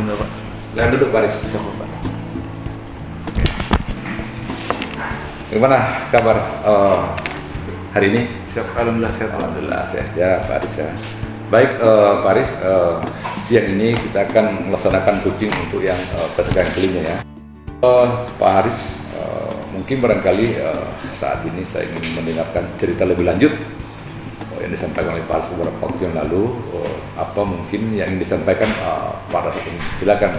izin Bapak. Silakan duduk Paris. Siap Bapak. Gimana kabar hari ini? Siap, alhamdulillah sehat. Alhamdulillah sehat ya Pak Aris ya. Baik Pak Aris, siang ini kita akan melaksanakan coaching untuk yang pedagang kelingnya ya. Pak Aris, mungkin barangkali saat ini saya ingin mendengarkan cerita lebih lanjut yang disampaikan oleh Pak Aris beberapa waktu yang lalu. Apa mungkin yang ingin disampaikan pada saat ini? Silakan.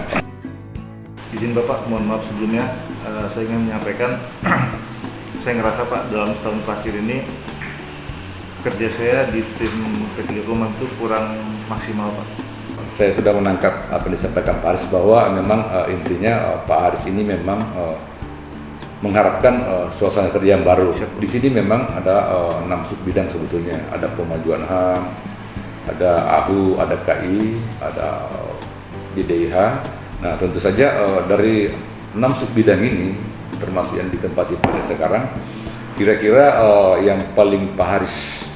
Izin Bapak, mohon maaf sebelumnya saya ingin menyampaikan saya ngerasa Pak dalam setahun terakhir ini kerja saya di tim PT Likomam itu kurang maksimal Pak. Saya sudah menangkap apa yang disampaikan Pak Aris bahwa memang intinya Pak Aris ini memang mengharapkan suasana kerja yang baru. Siap. Di sini memang ada 6 sub bidang sebetulnya. Ada pemajuan HAM, ada AHU, ada KI, ada BDIH. Nah tentu saja dari 6 sub bidang ini termasuk yang ditempati pada sekarang, kira-kira yang paling Pak Haris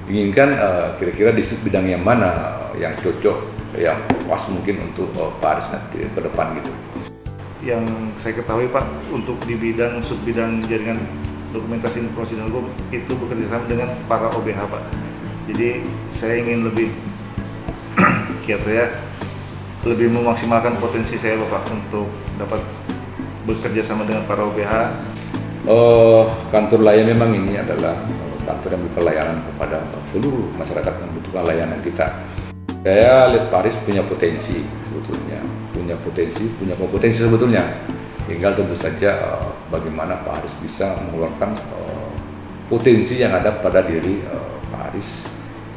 inginkan kira-kira di sub bidang yang mana yang cocok, yang pas mungkin untuk Pak Haris nanti ke depan gitu. Yang saya ketahui Pak, untuk di bidang sub bidang jaringan dokumentasi informasi dan hukum itu bekerja sama dengan para OBH Pak. Jadi saya ingin lebih kiat saya lebih memaksimalkan potensi saya Bapak untuk dapat bekerja sama dengan para OBH. Kantor layan memang ini adalah kantor yang berpelayanan kepada seluruh masyarakat yang membutuhkan layanan kita. Saya lihat Pak Aris punya potensi sebetulnya, punya kompetensi sebetulnya. Tinggal tentu saja bagaimana Pak Aris bisa mengeluarkan potensi yang ada pada diri Pak Aris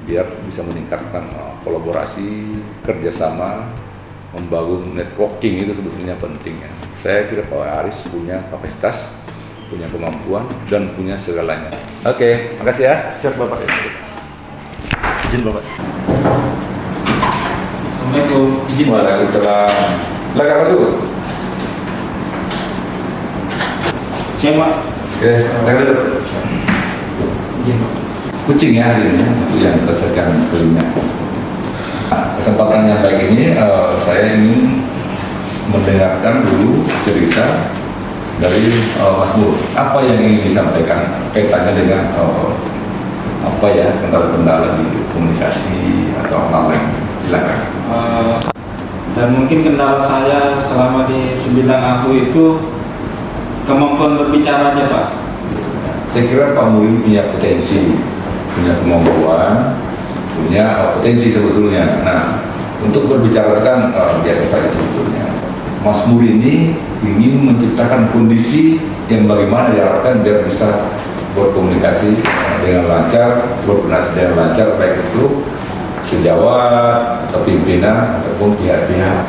biar bisa meningkatkan kolaborasi, kerjasama, membangun networking itu sebetulnya pentingnya. Saya kira Pak Aris punya kapasitas, punya kemampuan, dan punya segalanya. Oke, makasih ya. Siap Bapak. Izin Bapak. Assalamualaikum. Izin Pak. Waalaikumsalam. Silakan masuk. Siap Pak. Oke, silakan duduk. Izin Pak. Kucing ya hari ini itu yang berdasarkan kelima. Nah, kesempatan yang baik ini saya ingin mendengarkan dulu cerita dari Mas Nur. Apa yang ingin disampaikan kaitannya dengan apa ya kendala-kendala di komunikasi atau hal lain? Silakan. Dan mungkin kendala saya selama di sebidang aku itu kemampuan berbicaranya Pak. Saya kira Pak Muin punya potensi, punya kemampuan, punya potensi sebetulnya. Nah, untuk berbicara kan biasa saja sebetulnya. Mas Mur ini ingin menciptakan kondisi yang bagaimana diharapkan biar bisa berkomunikasi dengan lancar, berkoordinasi dengan lancar, baik itu sejawat atau pimpinan ataupun pihak-pihak.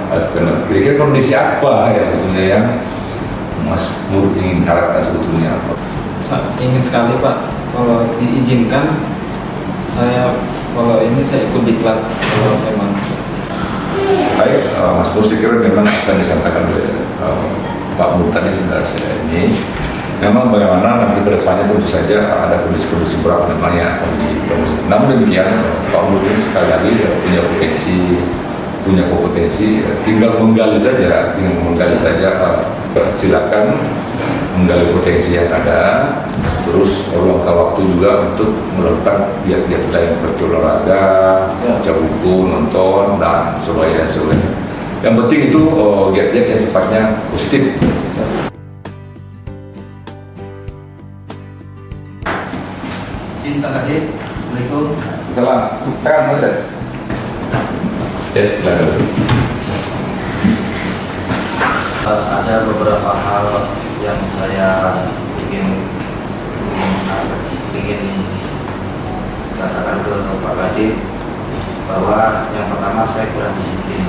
Kira-kira kondisi apa ya sebetulnya yang Mas Mur ingin harapkan sebetulnya apa? Ingin sekali Pak, kalau diizinkan saya ikut diklat kalau memang. Baik, Mas Mur, saya kira memang akan disampaikan oleh Pak Mur tadi sudah saya ini. Memang bagaimana nanti ke depannya tentu saja ada kondisi-kondisi berat namanya ditemui. Namun demikian, Pak Mur ini sekali lagi punya kompetensi, tinggal menggali saja, silakan menggali potensi yang ada. Terus waktu juga untuk melakukan giat-giat lain seperti olahraga, baca buku, nonton, dan sebagainya. Yang penting itu giat-giat yang sifatnya positif. Cinta tadi, Assalamualaikum. Salam, sekarang Mas Dad. Yes, Ada beberapa hal yang saya ingin katakan ke Pak Kadin, bahwa yang pertama saya kurang disiplin,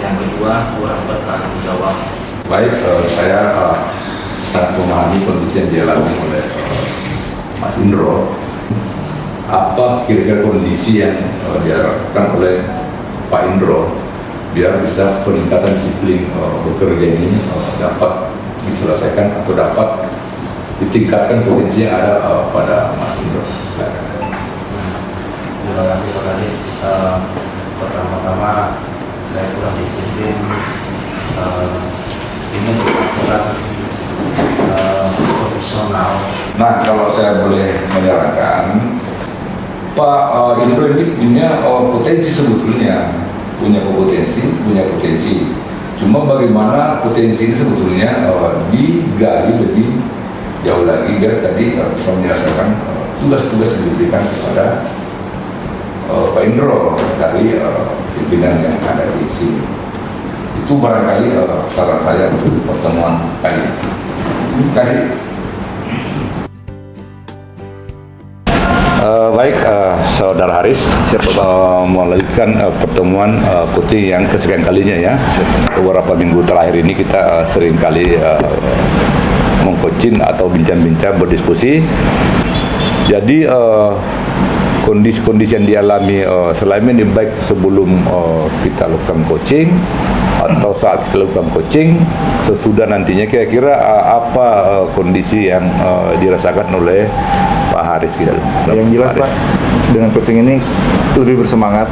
yang kedua kurang bertanggung jawab. Baik, saya sangat memahami kondisi yang dialami oleh Mas Indro. Apa kira-kira kondisi yang diharapkan oleh Pak Indro biar bisa peningkatan disiplin bekerja ini dapat diselesaikan atau dapat ditingkatkan potensi yang ada pada Mas Indro? Terima kasih Pak Kadin. Pertama-tama saya kurang disiplin, ini kurang profesional. Nah, kalau saya boleh menyarankan, Pak Indro ini punya potensi sebetulnya, punya potensi. Cuma bagaimana potensi ini sebetulnya digali lebih jauh lagi biar tadi bisa menyelesaikan tugas-tugas yang diberikan kepada Pak Indro dari pimpinan yang ada di sini. Itu barangkali saran saya untuk pertemuan kali ini. Terima kasih. Baik, Saudara Haris, melanjutkan pertemuan coaching yang kesekian kalinya ya. Beberapa minggu terakhir ini kita sering kali meng-coaching atau bincang-bincang, berdiskusi. Jadi kondisi-kondisi yang dialami selama ini baik sebelum kita lakukan coaching atau saat kita lakukan coaching, sesudah nantinya kira-kira apa kondisi yang dirasakan oleh Pak Haris gitu. Yang jelas Pak, dengan coaching ini lebih bersemangat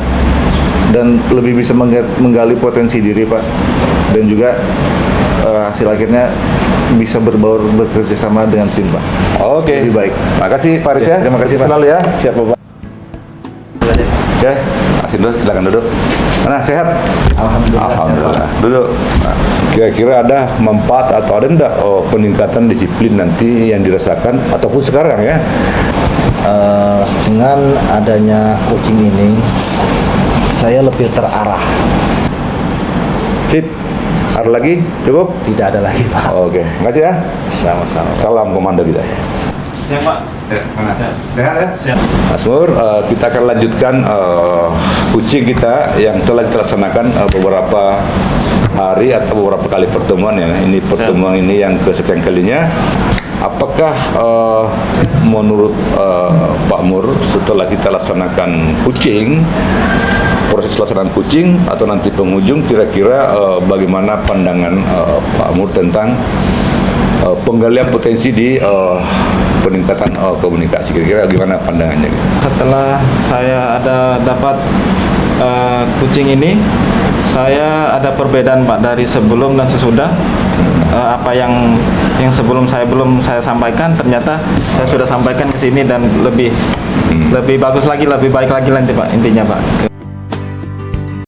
dan lebih bisa menggali potensi diri Pak, dan juga hasil akhirnya bisa bekerja sama dengan tim Pak. Oke. Lebih baik. Makasih Pak Haris ya. Terima kasih Pak. Selalu ya. Siap Pak. Oke, Mas Indro silakan duduk. Mana sehat? Alhamdulillah. Duduk. Nah, kira-kira ada manfaat atau ada enggak peningkatan disiplin nanti yang dirasakan ataupun sekarang ya? Dengan adanya coaching ini, saya lebih terarah. Sip. Ada lagi? Cukup? Tidak ada lagi, Pak. Oke, makasih ya. Sama-sama. Salam Komando kita. Siap Pak. Sehat ya? Siap. Mas Mur, kita akan lanjutkan coaching kita yang telah kita laksanakan beberapa hari atau beberapa kali pertemuan ya. Ini pertemuan ini yang kesekian kalinya. Apakah menurut Pak Mur setelah kita laksanakan coaching, proses pelaksanaan coaching atau nanti penghujung, kira-kira bagaimana pandangan Pak Mur tentang penggalian potensi di peningkatan komunikasi, kira-kira gimana pandangannya? Setelah saya dapat coaching ini, saya ada perbedaan Pak dari sebelum dan sesudah. Apa yang sebelum saya belum saya sampaikan, ternyata saya sudah sampaikan ke sini dan lebih bagus lagi, lebih baik lagi nanti Pak, intinya Pak,